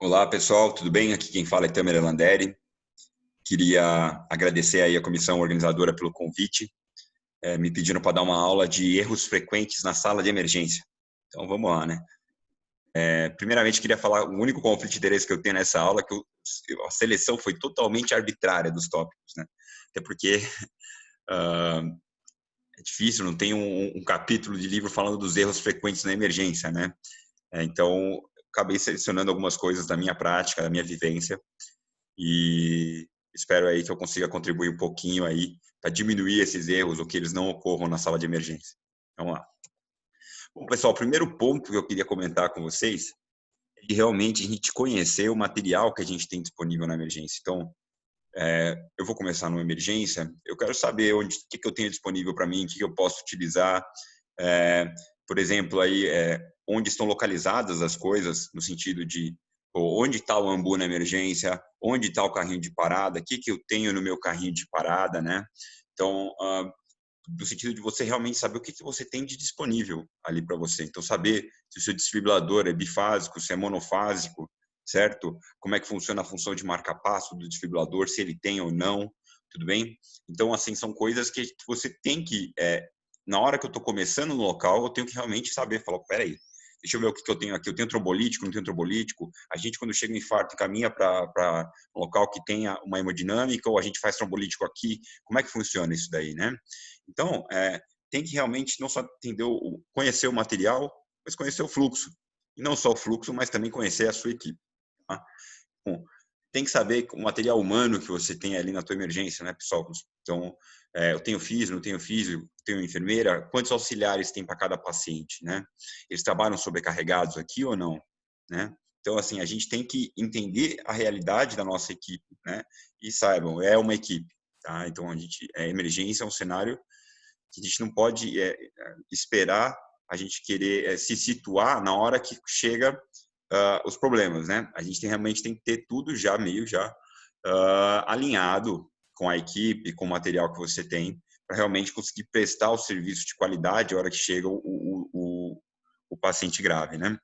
Olá, pessoal, tudo bem? Aqui quem fala é Tamer Landeri. Queria agradecer aí a comissão organizadora pelo convite. Me pediram para dar uma aula de erros frequentes na sala de emergência. Então, vamos lá, né? Primeiramente, queria falar o único conflito de interesse que eu tenho nessa aula, que a seleção foi totalmente arbitrária dos tópicos, né? Até porque uh, é difícil, não tem um capítulo de livro falando dos erros frequentes na emergência, né? Então, acabei selecionando algumas coisas da minha prática, da minha vivência, e espero aí que eu consiga contribuir um pouquinho aí para diminuir esses erros ou que eles não ocorram na sala de emergência. Vamos lá. Bom, pessoal, o primeiro ponto que eu queria comentar com vocês é de realmente a gente conhecer o material que a gente tem disponível na emergência. Então, eu vou começar numa emergência, eu quero saber o que eu tenho disponível para mim, o que eu posso utilizar, por exemplo, aí, onde estão localizadas as coisas, no sentido de onde está o ambu na emergência, onde está o carrinho de parada, o que eu tenho no meu carrinho de parada, né? Então, no sentido de você realmente saber o que você tem de disponível ali para você. Então, saber se o seu desfibrilador é bifásico, se é monofásico, certo? Como é que funciona a função de marca-passo do desfibrilador, se ele tem ou não, tudo bem? Então, assim, são coisas que você tem que, na hora que eu estou começando no local, eu tenho que realmente saber, falar, peraí, deixa eu ver o que eu tenho aqui, eu tenho trombolítico, não tenho trombolítico, a gente quando chega um infarto caminha para um local que tenha uma hemodinâmica ou a gente faz trombolítico aqui, como é que funciona isso daí, né? Então, tem que realmente não só entender, conhecer o material, mas conhecer o fluxo. E não só o fluxo, mas também conhecer a sua equipe. Tá? Bom, tem que saber o material humano que você tem ali na tua emergência, né, pessoal? Então, eu tenho físio, não tenho físio, tenho enfermeira, quantos auxiliares tem para cada paciente, né? Eles trabalham sobrecarregados aqui ou não, né? Então, assim, a gente tem que entender a realidade da nossa equipe, né? E saibam, é uma equipe, tá? Então, emergência é um cenário que a gente não pode esperar a gente querer se situar na hora que chega os problemas, né? A gente realmente tem que ter tudo já meio já alinhado com a equipe, com o material que você tem, para realmente conseguir prestar o serviço de qualidade na hora que chega o paciente grave, né?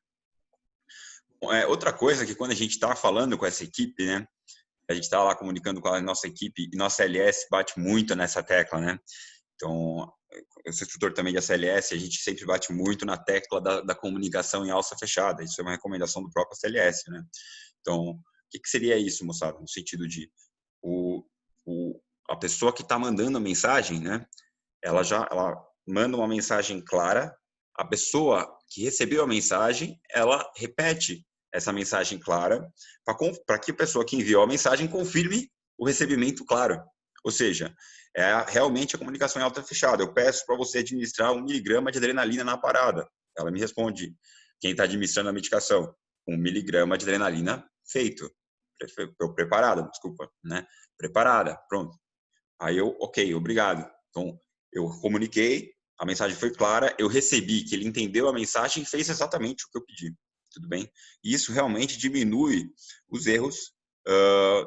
Outra coisa que quando a gente está falando com essa equipe, né? A gente está lá comunicando com a nossa equipe e nossa LS bate muito nessa tecla, né? Então, eu sou instrutor também de ACLS, a gente sempre bate muito na tecla da comunicação em alça fechada. Isso é uma recomendação do próprio ACLS, né? Então, o que seria isso, moçada? No sentido de o, a pessoa que está mandando a mensagem, né? Ela manda uma mensagem clara, a pessoa que recebeu a mensagem, ela repete essa mensagem clara para que a pessoa que enviou a mensagem confirme o recebimento claro. Ou seja, realmente a comunicação em alta fechada. Eu peço para você administrar 1 miligrama de adrenalina na parada. Ela me responde, quem está administrando a medicação? 1 miligrama de adrenalina feito. Preparada, desculpa, né? Preparada, pronto. Aí eu, ok, obrigado. Então, eu comuniquei, a mensagem foi clara, eu recebi que ele entendeu a mensagem e fez exatamente o que eu pedi. Tudo bem? E isso realmente diminui os erros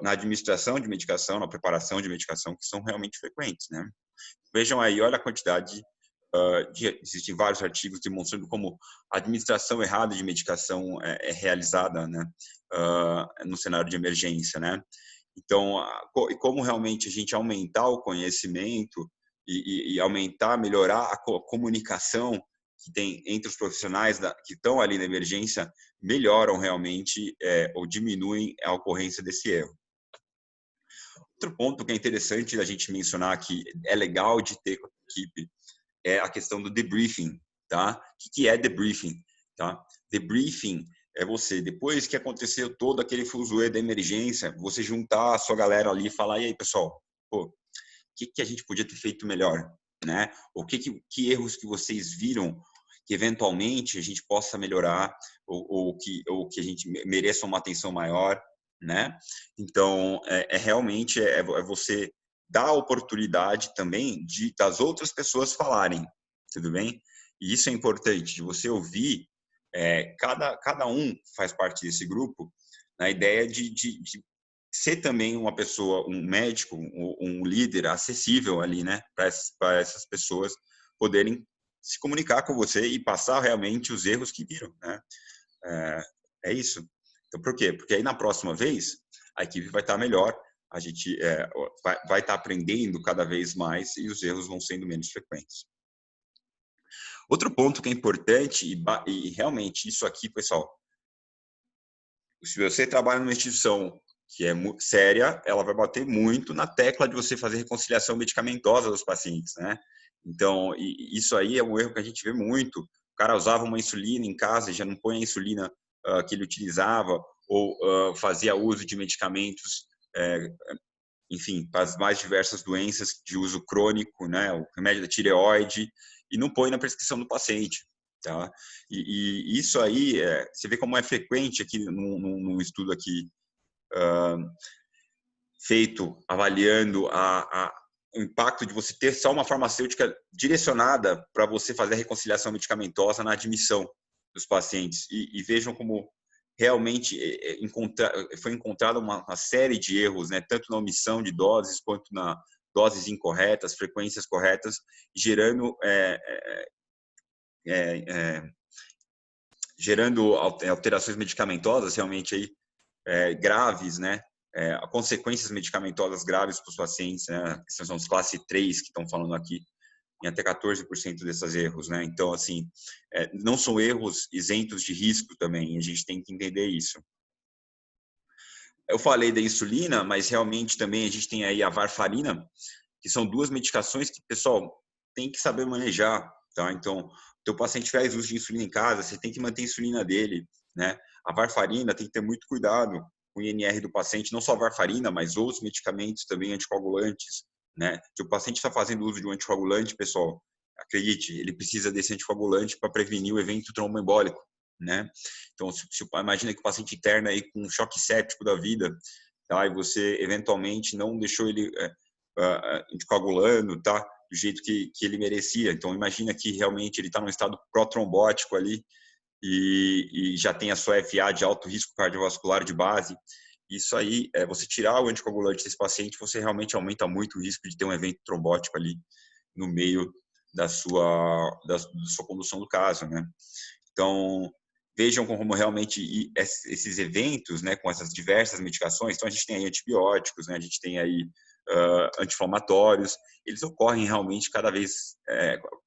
na administração de medicação, na preparação de medicação, que são realmente frequentes, né? Vejam aí, olha a quantidade existem vários artigos demonstrando como a administração errada de medicação é realizada, né, no cenário de emergência, né? Então, e como realmente a gente aumentar o conhecimento e aumentar, melhorar a comunicação que tem entre os profissionais que estão ali na emergência, melhoram realmente ou diminuem a ocorrência desse erro. Outro ponto que é interessante da gente mencionar que é legal de ter com a equipe é a questão do debriefing, tá? O que é debriefing, tá? Debriefing é você, depois que aconteceu todo aquele fuzuê da emergência, você juntar a sua galera ali e falar, e aí, pessoal, o que a gente podia ter feito melhor, né? O que erros que vocês viram que eventualmente a gente possa melhorar ou que a gente mereça uma atenção maior, né? Então, realmente você dar a oportunidade também das outras pessoas falarem, tudo bem? E isso é importante, de você ouvir, cada um faz parte desse grupo, na ideia de ser também uma pessoa, um médico, um líder acessível ali, né, para essas pessoas poderem se comunicar com você e passar realmente os erros que viram, né? É isso. Então, por quê? Porque aí na próxima vez a equipe vai estar melhor, a gente vai estar aprendendo cada vez mais e os erros vão sendo menos frequentes. Outro ponto que é importante, e realmente isso aqui, pessoal, se você trabalha numa instituição que é séria, ela vai bater muito na tecla de você fazer reconciliação medicamentosa dos pacientes, né? Então, isso aí é um erro que a gente vê muito. O cara usava uma insulina em casa e já não põe a insulina que ele utilizava, ou fazia uso de medicamentos, enfim, para as mais diversas doenças de uso crônico, né? O remédio da tireoide, e não põe na prescrição do paciente. Tá? E isso aí, você vê como é frequente aqui num estudo aqui feito avaliando o impacto de você ter só uma farmacêutica direcionada para você fazer a reconciliação medicamentosa na admissão dos pacientes. E vejam como realmente foi encontrada uma série de erros, né, tanto na omissão de doses quanto na doses incorretas, frequências corretas, gerando gerando alterações medicamentosas realmente aí graves, né? Consequências medicamentosas graves para os pacientes, né? Que são os classe 3 que estão falando aqui, em até 14% desses erros, né? Então, assim, não são erros isentos de risco também, a gente tem que entender isso. Eu falei da insulina, mas realmente também a gente tem aí a varfarina, que são duas medicações que, pessoal, tem que saber manejar, tá? Então, teu paciente faz uso de insulina em casa, você tem que manter a insulina dele, né? A varfarina tem que ter muito cuidado com o INR do paciente, não só a varfarina, mas outros medicamentos também anticoagulantes, né? Se o paciente está fazendo uso de um anticoagulante, pessoal, acredite, ele precisa desse anticoagulante para prevenir o evento tromboembólico, né? Então, imagina que o paciente interna aí com um choque séptico da vida, tá? E você eventualmente não deixou ele anticoagulando, tá? Do jeito que ele merecia. Então, imagina que realmente ele está num estado protrombótico ali e já tem a sua FA de alto risco cardiovascular de base. Isso aí, você tirar o anticoagulante desse paciente, você realmente aumenta muito o risco de ter um evento trombótico ali no meio da sua condução do caso, né? Então, vejam como realmente esses eventos, né, com essas diversas medicações, então a gente tem aí antibióticos, né, a gente tem aí anti-inflamatórios, eles ocorrem realmente cada vez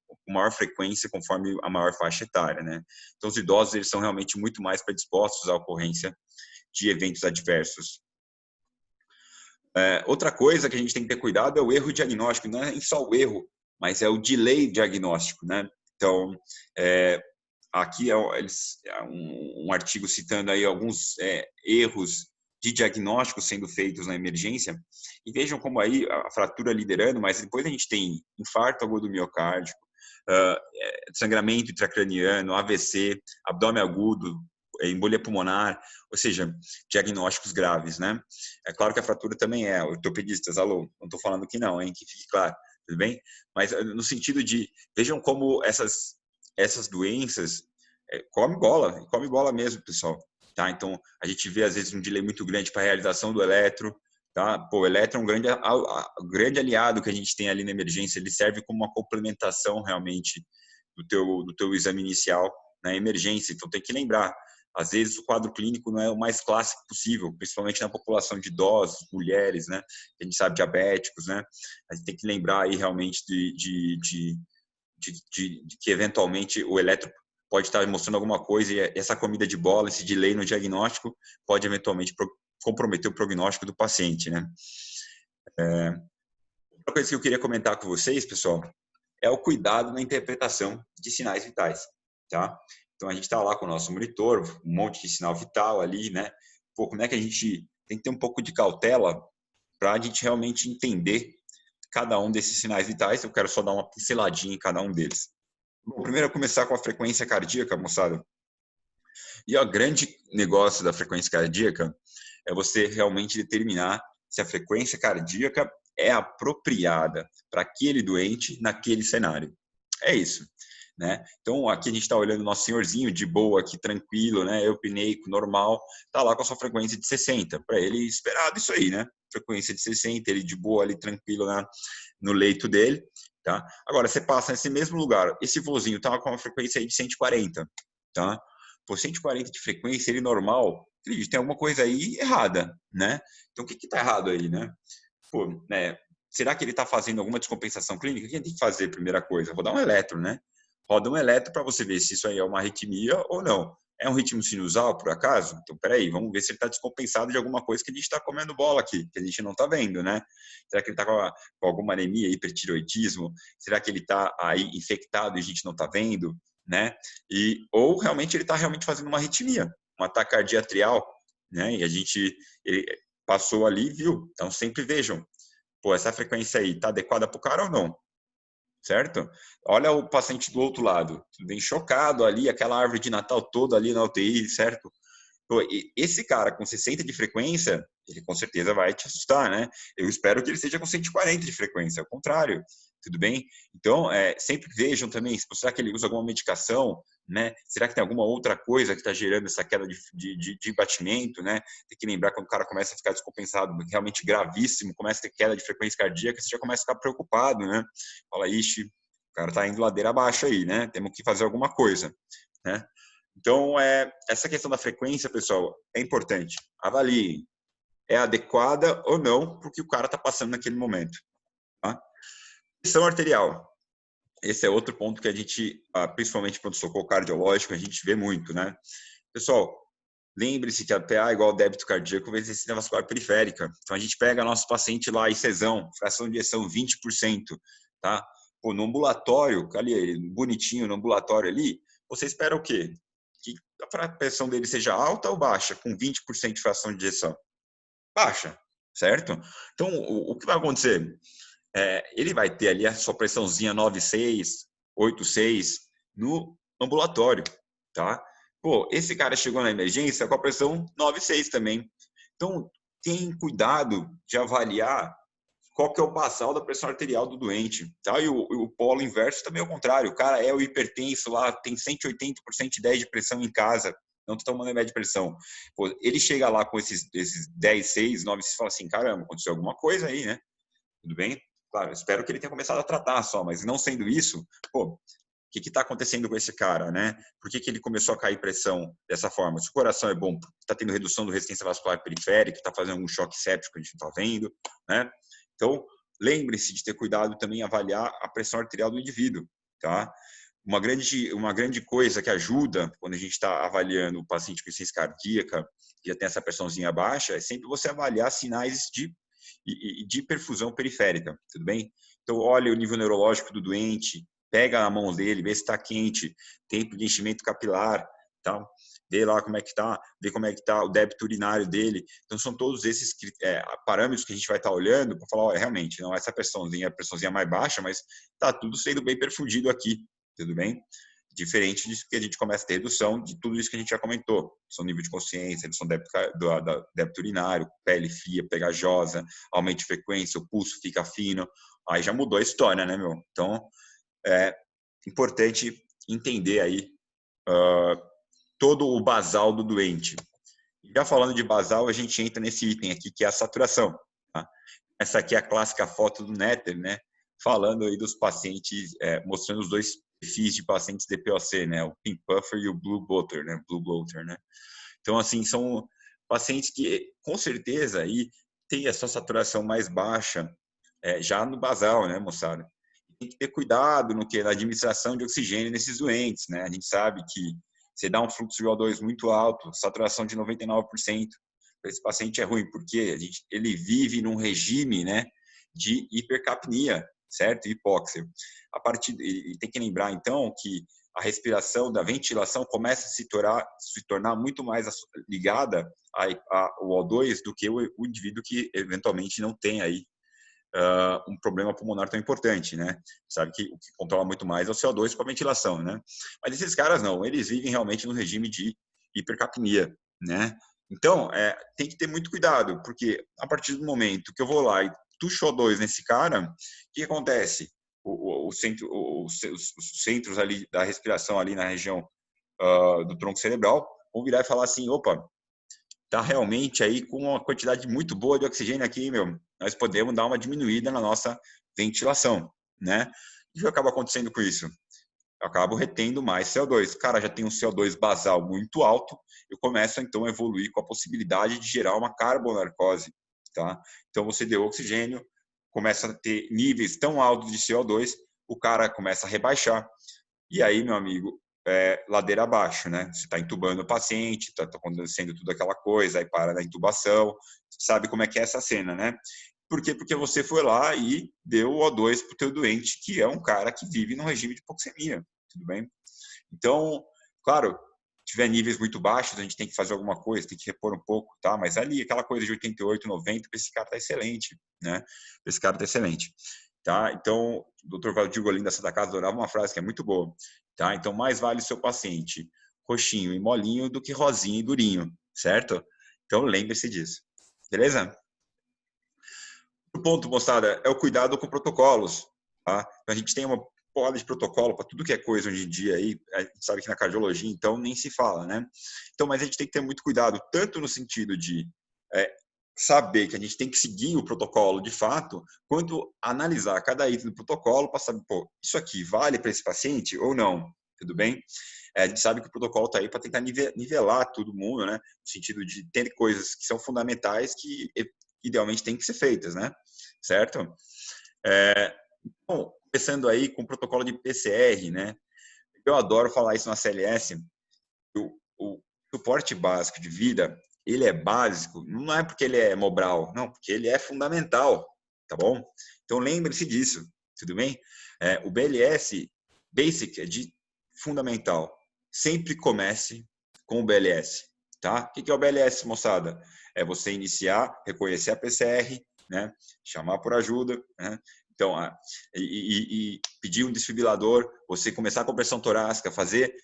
com maior frequência conforme a maior faixa etária, né? Então, os idosos, eles são realmente muito mais predispostos à ocorrência de eventos adversos. Outra coisa que a gente tem que ter cuidado é o erro diagnóstico, não é só o erro, mas é o delay diagnóstico, né? Então, aqui um artigo citando aí alguns erros de diagnóstico sendo feitos na emergência, e vejam como aí a fratura liderando, mas depois a gente tem infarto agudo miocárdico, sangramento intracraniano, AVC, abdômen agudo, embolia pulmonar, ou seja, diagnósticos graves, né? É claro que a fratura também ortopedistas, alô, não estou falando que não, hein, que fique claro, tudo bem? Mas no sentido de, vejam como essas doenças come bola mesmo, pessoal, tá? Então, a gente vê às vezes um delay muito grande para a realização do eletro, tá? Pô, o eletro é um grande aliado que a gente tem ali na emergência, ele serve como uma complementação realmente do teu exame inicial na emergência. Então, tem que lembrar, às vezes o quadro clínico não é o mais clássico possível, principalmente na população de idosos, mulheres, né? A gente sabe, diabéticos, né? A gente tem que lembrar aí realmente de que eventualmente o eletro pode estar mostrando alguma coisa e essa comida de bola, esse delay no diagnóstico pode eventualmente comprometer o prognóstico do paciente, né? Outra coisa que eu queria comentar com vocês, pessoal, é o cuidado na interpretação de sinais vitais, tá? Então, a gente está lá com o nosso monitor, um monte de sinal vital ali, né? Pô, como é que a gente tem que ter um pouco de cautela para a gente realmente entender cada um desses sinais vitais? Eu quero só dar uma pinceladinha em cada um deles. Bom, primeiro eu começar com a frequência cardíaca, moçada. E o grande negócio da frequência cardíaca é você realmente determinar se a frequência cardíaca é apropriada para aquele doente naquele cenário. É isso, né? Então, aqui a gente está olhando o nosso senhorzinho de boa, aqui tranquilo, né? Eupneico, normal, tá lá com a sua frequência de 60. Para ele, esperado isso aí, né? Frequência de 60, ele de boa ali, tranquilo no leito dele, tá? Agora, você passa nesse mesmo lugar, esse vozinho tá com uma frequência aí de 140, tá? Por 140 de frequência, ele normal, acredite, tem alguma coisa aí errada, né? Então, o que está errado aí, né? Pô, né? Será que ele está fazendo alguma descompensação clínica? O que a gente tem que fazer, primeira coisa? Rodar um eletro, né? Roda um eletro para você ver se isso aí é uma arritmia ou não. É um ritmo sinusal, por acaso? Então, peraí, vamos ver se ele está descompensado de alguma coisa que a gente está comendo bola aqui, que a gente não está vendo, né? Será que ele está com alguma anemia, hipertiroidismo? Será que ele está aí infectado e a gente não está vendo, né? Ou realmente ele está realmente fazendo uma arritmia, uma taquicardia atrial, né? E a gente ele passou ali e viu. Então, sempre vejam, pô, essa frequência aí está adequada para o cara ou não? Certo? Olha o paciente do outro lado, bem chocado ali, aquela árvore de Natal toda ali na UTI, certo? Pô, esse cara com 60 de frequência, ele com certeza vai te assustar, né? Eu espero que ele seja com 140 de frequência, ao contrário, tudo bem? Então, sempre vejam também, será que ele usa alguma medicação, né? Será que tem alguma outra coisa que está gerando essa queda de batimento, né? Tem que lembrar quando o cara começa a ficar descompensado, realmente gravíssimo, começa a ter queda de frequência cardíaca, você já começa a ficar preocupado, né? Fala, ixi, o cara está indo ladeira abaixo aí, né? Temos que fazer alguma coisa, né? Então, essa questão da frequência, pessoal, é importante. Avalie. É adequada ou não para o que o cara está passando naquele momento. Tá? Pressão arterial. Esse é outro ponto que a gente, principalmente pronto-socorro cardiológico, a gente vê muito, né? Pessoal, lembre-se que a PA é igual ao débito cardíaco vezes resistência vascular periférica. Então, a gente pega nosso paciente lá, ICzão, fração de ejeção 20%, tá? Pô, no ambulatório, ali, bonitinho no ambulatório ali, você espera o quê? Que a pressão dele seja alta ou baixa, com 20% de fração de ejeção? Baixa, certo? Então, o que vai acontecer? Ele vai ter ali a sua pressãozinha 9,6, 8,6 no ambulatório, tá? Pô, esse cara chegou na emergência com a pressão 9,6 também. Então, tem cuidado de avaliar qual que é o basal da pressão arterial do doente, tá? E o polo inverso também é o contrário. O cara é o hipertenso lá, tem 180 por 110 de pressão em casa, não está tomando remédio de pressão. Pô, ele chega lá com esses 10, 6, 9, você fala assim, caramba, aconteceu alguma coisa aí, né? Tudo bem? Claro, espero que ele tenha começado a tratar só, mas não sendo isso, pô, o que está acontecendo com esse cara, né? Por que ele começou a cair pressão dessa forma? Se o coração é bom, está tendo redução do resistência vascular periférica, está fazendo algum choque séptico, a gente não está vendo, né? Então, lembre-se de ter cuidado também em avaliar a pressão arterial do indivíduo, tá? Uma grande coisa que ajuda quando a gente está avaliando o paciente com insuficiência cardíaca, que já tem essa pressãozinha baixa, é sempre você avaliar sinais de perfusão periférica, tudo bem? Então, olha o nível neurológico do doente, pega a mão dele, vê se está quente, tempo de enchimento capilar, tá? Vê lá como é que tá, vê como é que tá o débito urinário dele. Então, são todos esses parâmetros que a gente vai estar olhando para falar, olha, realmente, não, essa pressãozinha é a pressãozinha mais baixa, mas tá tudo sendo bem perfundido aqui, tudo bem? Diferente disso que a gente começa a ter redução de tudo isso que a gente já comentou. São nível de consciência, redução do débito urinário, pele fria, pegajosa, aumento de frequência, o pulso fica fino. Aí já mudou a história, né, meu? Então, é importante entender aí todo o basal do doente. E já falando de basal, a gente entra nesse item aqui, que é a saturação. Tá? Essa aqui é a clássica foto do Netter, né? Falando aí dos pacientes, mostrando os dois perfis de pacientes DPOC, né? O Pink Puffer e o Blue Bloater, né? Blue Bloater, né? Então, assim, são pacientes que, com certeza, aí tem essa saturação mais baixa já no basal, né, moçada? Tem que ter cuidado na administração de oxigênio nesses doentes, né? A gente sabe que você dá um fluxo de O2 muito alto, saturação de 99%, esse paciente é ruim, porque ele vive num regime, né, de hipercapnia, certo? Hipóxia. E tem que lembrar, então, que a respiração da ventilação começa a se tornar muito mais ligada ao O2 do que o indivíduo que eventualmente não tem aí um problema pulmonar tão importante, né? Sabe que o que controla muito mais é o CO2 com a ventilação, né? Mas esses caras não, eles vivem realmente no regime de hipercapnia, né? Então, tem que ter muito cuidado, porque a partir do momento que eu vou lá e tuxo O2 nesse cara, o que acontece? Os centros ali da respiração ali na região do tronco cerebral vão virar e falar assim, opa, tá realmente aí com uma quantidade muito boa de oxigênio aqui, meu, nós podemos dar uma diminuída na nossa ventilação, né? E o que acaba acontecendo com isso? eu acabo retendo mais CO2. Cara, já tem um CO2 basal muito alto, eu começo então a evoluir com a possibilidade de gerar uma carbonarcose, tá? Então você deu oxigênio, começa a ter níveis tão altos de CO2, o cara começa a rebaixar. E aí, meu amigo, ladeira abaixo, né? Você está entubando o paciente, está acontecendo tudo aquela coisa, aí para na intubação, sabe como é que é essa cena, né? Por quê? Porque você foi lá e deu o O2 para o teu doente, que é um cara que vive no regime de hipoxemia, tudo bem? Então, claro, se tiver níveis muito baixos, a gente tem que fazer alguma coisa, tem que repor um pouco, tá? Mas ali, aquela coisa de 88, 90, esse cara tá excelente, né? Esse cara tá excelente, tá? Então, o Dr. Valdir Golim da Santa Casa adorava uma frase que é muito boa, tá? Então, mais vale o seu paciente roxinho e molinho do que rosinho e durinho, certo? Então, lembre-se disso, beleza? O ponto, moçada, é o cuidado com protocolos, tá? A gente tem uma porrada de protocolo para tudo que é coisa hoje em dia aí, a gente sabe que na cardiologia, então, nem se fala, né? Então, mas a gente tem que ter muito cuidado, tanto no sentido de saber que a gente tem que seguir o protocolo de fato, quanto analisar cada item do protocolo para saber, pô, isso aqui vale para esse paciente ou não, tudo bem? A gente sabe que o protocolo está aí para tentar nivelar todo mundo, né? No sentido de ter coisas que são fundamentais que idealmente têm que ser feitas, né? Certo? Bom, começando aí com o protocolo de PCR, né? Eu adoro falar isso na CLS. O suporte básico de vida, ele é básico, não é porque ele é mobral, não, porque ele é fundamental, tá bom? Então lembre-se disso, tudo bem? O BLS Basic é de fundamental. Sempre comece com o BLS, tá? O que é o BLS, moçada? É você iniciar, reconhecer a PCR, né? Chamar por ajuda, né? Então, pedir um desfibrilador, você começar com pressão torácica, fazer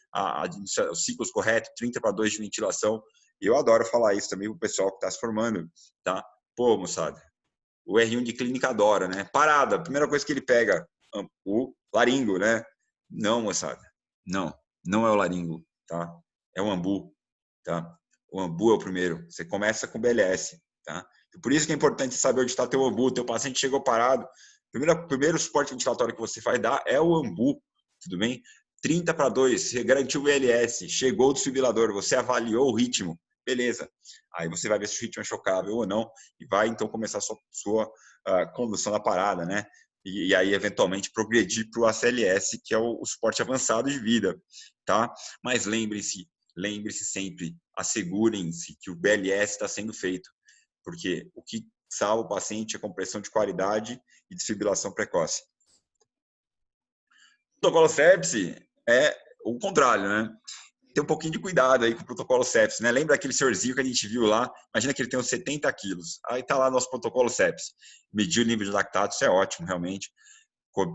os ciclos corretos, 30 para 2 de ventilação. E eu adoro falar isso também para o pessoal que está se formando, tá? Pô, moçada, o R1 de clínica adora, né? Parada, primeira coisa que ele pega, o laringo, né? Não, moçada, não é o laringo, tá? É o ambu, tá? O ambu é o primeiro. Você começa com o BLS, tá? Por isso que é importante saber onde está teu ambu. Teu paciente chegou parado. Primeiro suporte ventilatório que você vai dar é o ambu, tudo bem? 30 para 2, você garantiu o BLS, chegou o desfibrilador, você avaliou o ritmo, beleza. Aí você vai ver se o ritmo é chocável ou não e vai então começar a sua condução da parada, né? E aí, eventualmente, progredir para o ACLS, que é o suporte avançado de vida, tá? Mas lembre-se sempre, assegurem-se que o BLS está sendo feito, porque o que salva o paciente é compressão de qualidade e desfibrilação precoce. O protocolo sepsi é o contrário, né? Tem um pouquinho de cuidado aí com o protocolo sepsi, né? Lembra aquele senhorzinho que a gente viu lá? Imagina que ele tem uns 70 quilos. Aí tá lá nosso protocolo sepsi. Medir o nível de lactato, isso é ótimo, realmente.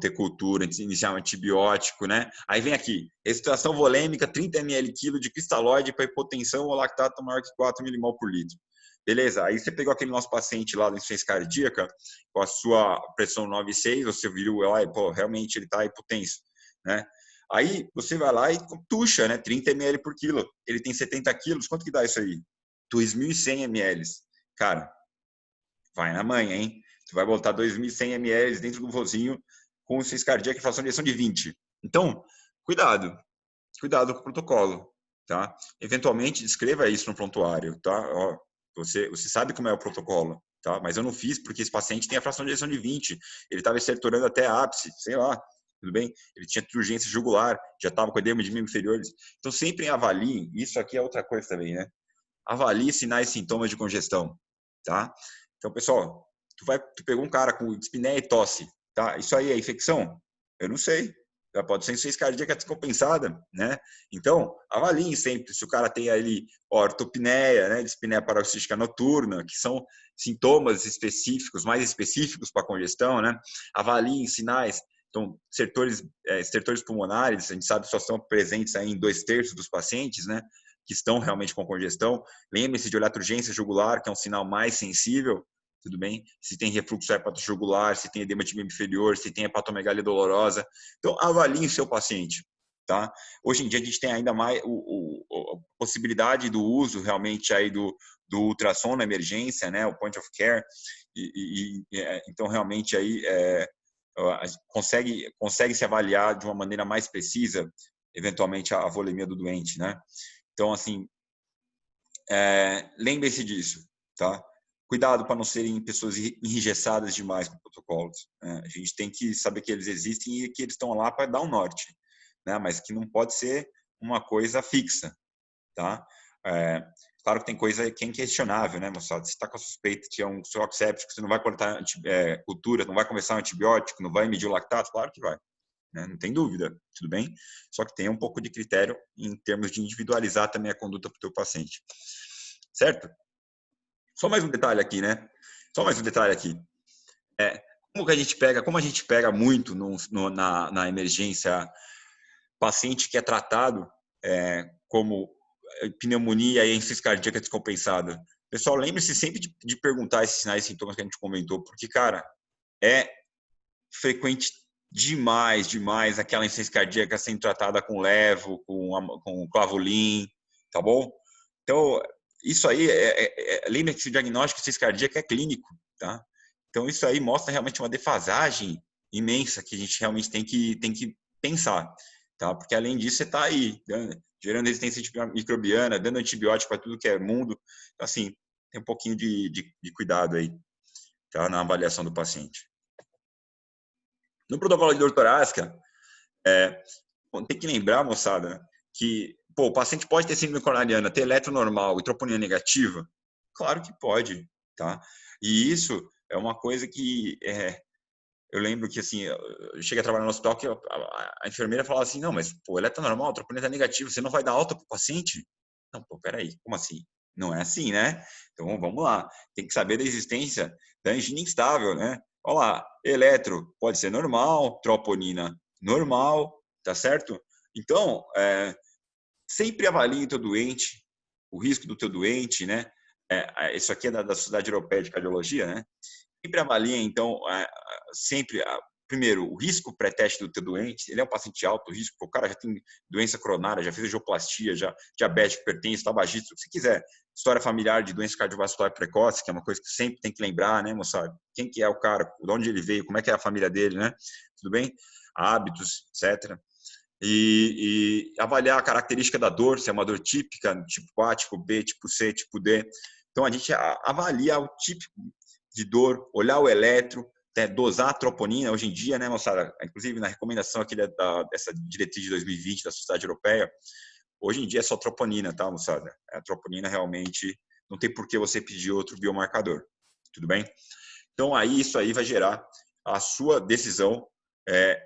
Ter cultura, iniciar um antibiótico, né? Aí vem aqui, extração volêmica, 30 ml quilo de cristalóide para hipotensão ou lactato maior que 4 milimol por litro. Beleza, aí você pegou aquele nosso paciente lá da insuficiência cardíaca, com a sua pressão 9,6, você viu lá, pô, realmente ele está hipotenso, né? Aí você vai lá e tuxa, né? 30 ml por quilo. Ele tem 70 quilos, quanto que dá isso aí? 2.100 ml. Cara, vai na manha, hein? Tu vai botar 2.100 ml dentro do vozinho com insuficiência cardíaca e fração de ejeção de 20. Então, cuidado com o protocolo, tá? Eventualmente, descreva isso no prontuário, tá? Ó, você sabe como é o protocolo, tá? Mas eu não fiz porque esse paciente tem a fração de ejeção de 20, ele estava estertorando até ápice, sei lá, tudo bem? Ele tinha urgência jugular, já estava com edema de membros inferiores. Então, sempre avalie, isso aqui é outra coisa também, né? Avalie sinais e sintomas de congestão, tá? Então, pessoal, tu pegou um cara com dispneia e tosse, tá? Isso aí é infecção? Eu não sei. Já pode ser insuficiência cardíaca descompensada, né? Então, avaliem sempre se o cara tem ali ortopneia, né? Dispneia paroxística noturna, que são sintomas específicos, mais específicos para congestão, né? Avaliem sinais. Então, estertores pulmonares, a gente sabe que só estão presentes aí em 2/3 dos pacientes, né? Que estão realmente com congestão. Lembre-se de olhar a urgência jugular, que é um sinal mais sensível, tudo bem? Se tem refluxo hepatojugular, se tem edema de membro inferior, se tem hepatomegalia dolorosa. Então, avalie o seu paciente, tá? Hoje em dia, a gente tem ainda mais a possibilidade do uso realmente aí do ultrassom na emergência, né? O point of care. Então, realmente, aí consegue se avaliar de uma maneira mais precisa, eventualmente, a volemia do doente, né? Então, assim, lembre-se disso, tá? Cuidado para não serem pessoas enrijessadas demais com protocolos, né? A gente tem que saber que eles existem e que eles estão lá para dar um norte, né? Mas que não pode ser uma coisa fixa, tá? Claro que tem coisa que é inquestionável, né, moçada? Se está com a suspeita que é um choque séptico, você não vai cortar cultura, não vai começar um antibiótico, não vai medir o lactato? Claro que vai, né? Não tem dúvida, tudo bem? Só que tenha um pouco de critério em termos de individualizar também a conduta para o teu paciente, certo? Só mais um detalhe aqui, né? Só mais um detalhe aqui. Como a gente pega muito na emergência paciente que é tratado como pneumonia e insuficiência cardíaca descompensada. Pessoal, lembre-se sempre de perguntar esses sinais e sintomas que a gente comentou, porque, cara, é frequente demais aquela insuficiência cardíaca sendo tratada com levo, com clavulin, tá bom? Então, isso aí, lembre que o diagnóstico de insuficiência cardíaca é clínico, tá? Então, isso aí mostra realmente uma defasagem imensa que a gente realmente tem que pensar, tá? Porque, além disso, você está aí, gerando resistência microbiana, dando antibiótico para tudo que é mundo. Então, assim, tem um pouquinho de cuidado aí, tá? Na avaliação do paciente. No protocolo de dor torácica, tem que lembrar, moçada, que o paciente pode ter síndrome coronariana, ter eletro normal e troponina negativa? Claro que pode, tá? E isso é uma coisa que eu lembro que, assim, eu cheguei a trabalhar no hospital que a enfermeira falava assim, não, mas, eletro normal, troponina negativa, você não vai dar alta para o paciente? Não, peraí, como assim? Não é assim, né? Então, vamos lá. Tem que saber da existência da angina instável, né? Olha lá, eletro pode ser normal, troponina normal, tá certo? Então, sempre avalie o teu doente, o risco do teu doente, né? Isso aqui é da Sociedade Europeia de Cardiologia, né? Sempre avalie, então, sempre, primeiro, o risco pré-teste do teu doente. Ele é um paciente de alto risco, o cara já tem doença coronária, já fez angioplastia, já diabético, hipertenso, tabagista, o que você quiser. História familiar de doença cardiovascular precoce, que é uma coisa que sempre tem que lembrar, né, moçada? Quem que é o cara, de onde ele veio, como é que é a família dele, né? Tudo bem? Hábitos, etc. E avaliar a característica da dor, se é uma dor típica, tipo A, tipo B, tipo C, tipo D. Então, a gente avalia o tipo de dor, olhar o eletro, dosar a troponina. Hoje em dia, né, moçada, inclusive na recomendação aqui dessa diretriz de 2020 da Sociedade Europeia, hoje em dia é só troponina, tá, moçada? A troponina realmente não tem por que você pedir outro biomarcador, tudo bem? Então, aí isso aí vai gerar a sua decisão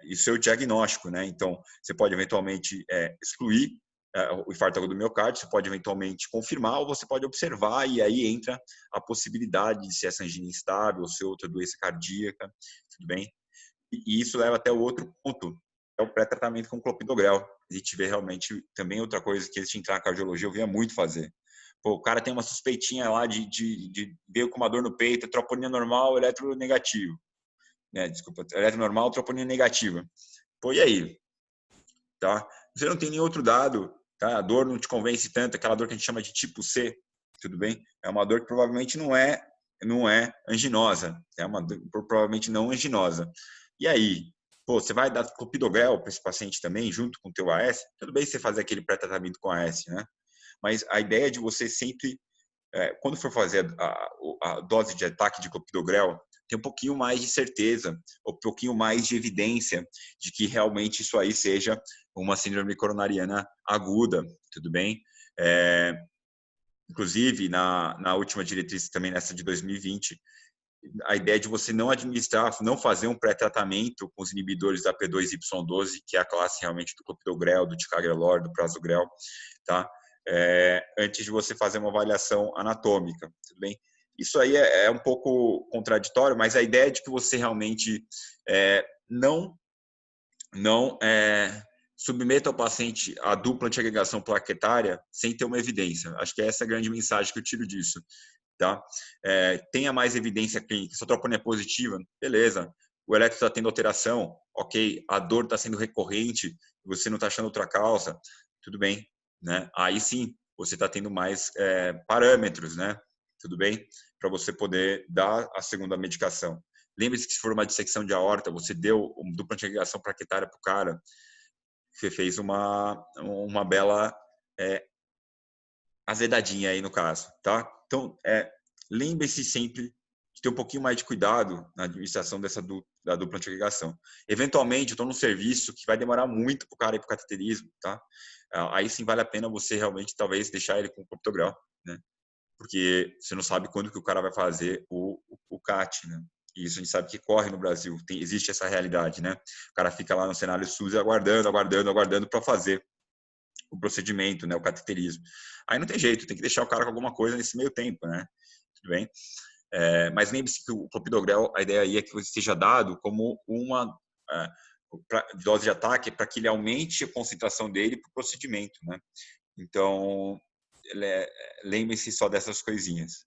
e o seu diagnóstico, né? Então, você pode eventualmente excluir o infarto agudo do miocárdio, você pode eventualmente confirmar ou você pode observar e aí entra a possibilidade de ser essa angina instável ou ser outra doença cardíaca, tudo bem? E isso leva até o outro ponto, é o pré-tratamento com clopidogrel. A gente vê realmente também outra coisa que antes de entrar na cardiologia eu via muito fazer. O cara tem uma suspeitinha lá de veio com uma dor no peito, troponina normal, eletro negativo. Desculpa, eletro normal, troponina negativa. E aí? Tá? Você não tem nenhum outro dado, tá? A dor não te convence tanto, aquela dor que a gente chama de tipo C, tudo bem? É uma dor que provavelmente não é anginosa, é uma dor provavelmente não anginosa. E aí? Você vai dar clopidogrel para esse paciente também, junto com o teu AS? Tudo bem você fazer aquele pré-tratamento com AS, né? Mas a ideia de você sempre, quando for fazer a dose de ataque de clopidogrel, ter um pouquinho mais de certeza, um pouquinho mais de evidência de que realmente isso aí seja uma síndrome coronariana aguda, tudo bem? Inclusive, na última diretriz também, nessa de 2020, a ideia de você não administrar, não fazer um pré-tratamento com os inibidores da P2Y12, que é a classe realmente do clopidogrel, do ticagrelor, do prasugrel, tá? Antes de você fazer uma avaliação anatômica, tudo bem? Isso aí é um pouco contraditório, mas a ideia é de que você realmente não submeta o paciente à dupla antiagregação plaquetária sem ter uma evidência. Acho que essa é a grande mensagem que eu tiro disso. Tá? Tenha mais evidência clínica. Se a troponina é positiva, beleza. O eletro está tendo alteração, ok. A dor está sendo recorrente, você não está achando outra causa, tudo bem. Né? Aí sim, você está tendo mais parâmetros, né? Tudo bem? Para você poder dar a segunda medicação. Lembre-se que se for uma dissecção de aorta, você deu uma dupla anticoagulação plaquetária para o cara, você fez uma bela azedadinha aí no caso, tá? Então, lembre-se sempre de ter um pouquinho mais de cuidado na administração da dupla anticoagulação. Eventualmente, eu estou num serviço que vai demorar muito para o cara ir para o cateterismo, tá? Aí sim vale a pena você realmente, talvez, deixar ele com o clopidogrel, né? Porque você não sabe quando que o cara vai fazer o CAT, né? E isso a gente sabe que corre no Brasil, existe essa realidade, né? O cara fica lá no cenário SUS aguardando para fazer o procedimento, né, o cateterismo. Aí não tem jeito, tem que deixar o cara com alguma coisa nesse meio tempo, né? Tudo bem? Mas lembre-se que o clopidogrel, a ideia aí é que ele seja dado como uma dose de ataque para que ele aumente a concentração dele para o procedimento, né? Então, lembre-se só dessas coisinhas.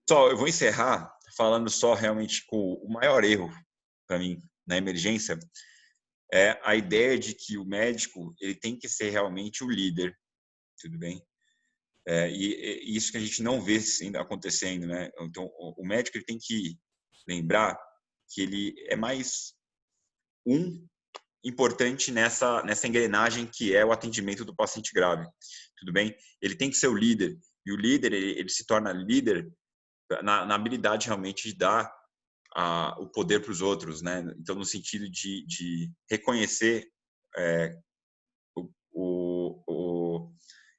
Só, eu vou encerrar falando só realmente com o maior erro para mim na emergência é a ideia de que o médico ele tem que ser realmente o líder, tudo bem? E isso que a gente não vê ainda acontecendo, né? Então, o médico ele tem que lembrar que ele é mais importante nessa engrenagem que é o atendimento do paciente grave, tudo bem? Ele tem que ser o líder, e o líder, ele se torna líder na habilidade realmente de dar o poder para os outros, né? Então, no sentido de reconhecer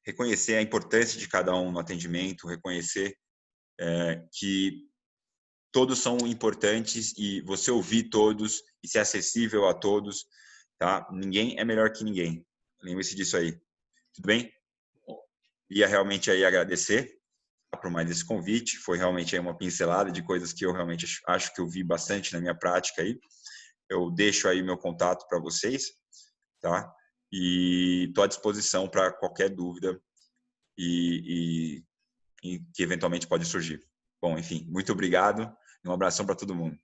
reconhecer a importância de cada um no atendimento, reconhecer que todos são importantes e você ouvir todos e ser acessível a todos, tá? Ninguém é melhor que ninguém. Lembre-se disso aí. Tudo bem? Ia realmente aí agradecer por mais esse convite. Foi realmente aí uma pincelada de coisas que eu realmente acho que eu vi bastante na minha prática aí. Eu deixo aí meu contato para vocês, tá? E estou à disposição para qualquer dúvida e que eventualmente pode surgir. Bom, enfim, muito obrigado e um abração para todo mundo.